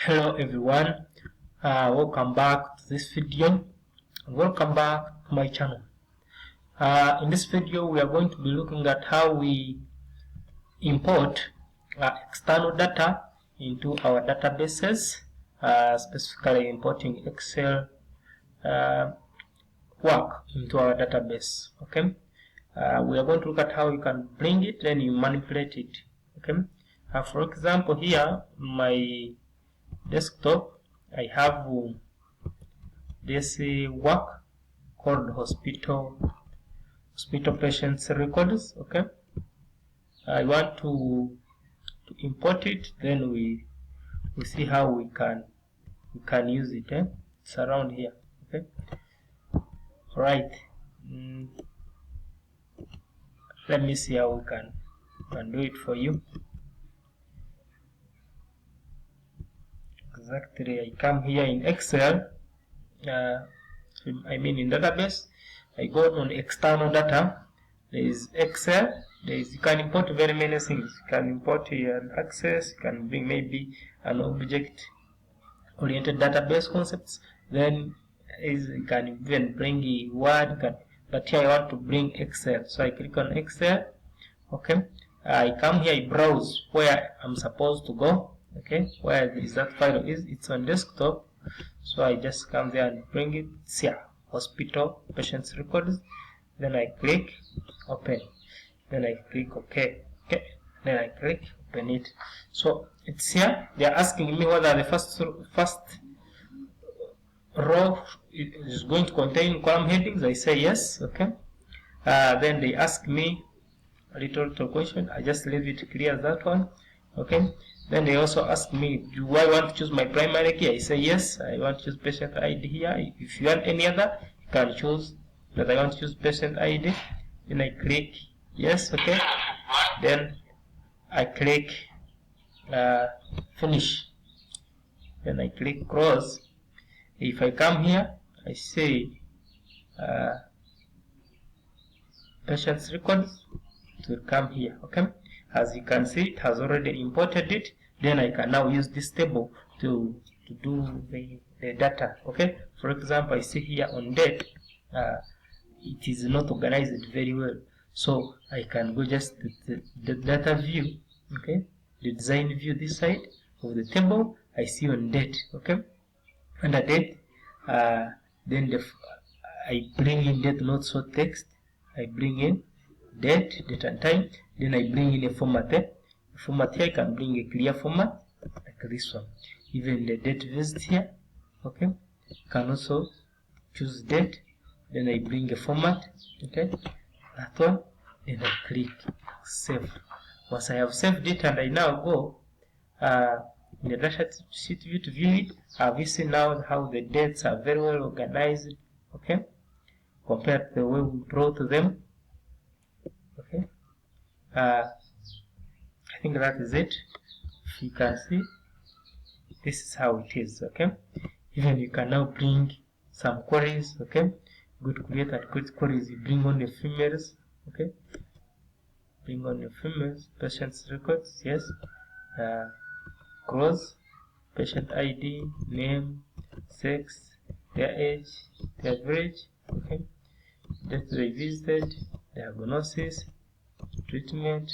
Hello everyone, welcome back to this video and welcome back to my channel. In this video we are going to be looking at how we import external data into our databases, specifically importing Excel work into our database. Okay, we are going to look at how you can bring it, then you manipulate it. Okay, for example, here my desktop I have this work called hospital patients records. Okay, I want to import it, then we see how we can use it. It's around here. Okay, right. Let me see how we can do it for you. Exactly, I come here in Excel, I mean in database, I go on external data, there is Excel, you can import very many things. You can import an access, you can bring maybe an object oriented database concepts, then you can even bring a Word, but here I want to bring Excel, so I click on Excel. Okay, I come here, I browse where I'm supposed to go. Okay, where is that file? It's on desktop, so I just come there and bring it. It's here, hospital patients records. Then I click open, then I click OK. Okay, then I click open it. So it's here. They are asking me whether the first row is going to contain column headings. I say yes. Okay, then they ask me a little question. I just leave it clear as that one. Okay, then they also ask me, do I want to choose my primary key? I say yes, I want to choose patient ID here. If you want any other, you can choose, but I want to choose patient ID. Then I click yes. Okay, then I click finish, then I click close. If I come here, I say patient's records, it will come here. Okay, as you can see, it has already imported it. Then I can now use this table to do the data. Okay, for example, I see here on date, it is not organized very well, so I can go just the data view. Okay, the design view this side of the table. I see on date. Okay, under date, then I bring in date, not so text. I bring in date and time, then I bring in a format. The format here I can bring a clear format like this one. Even the date visit here. Okay, you can also choose date, then I bring a format. Okay, that one, then I click save. Once I have saved it and I now go in the data sheet view to view it, have you seen now how the dates are very well organized? Okay, compared to the way we wrote them. Okay, I think that is it. If you can see, this is how it is. Okay, even you can now bring some queries. Okay, good create and create queries. You bring on the females. Okay, bring on the females, patients records. Yes, cross, patient ID, name, sex, their age, their average. Okay, date they visited, diagnosis, treatment,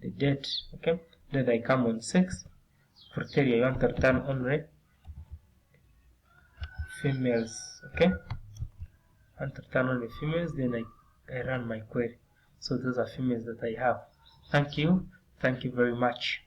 the date. Okay, then I come on sex. Criteria, I want to return only females. Okay, I want to return only females. Then I run my query. So those are females that I have. Thank you very much.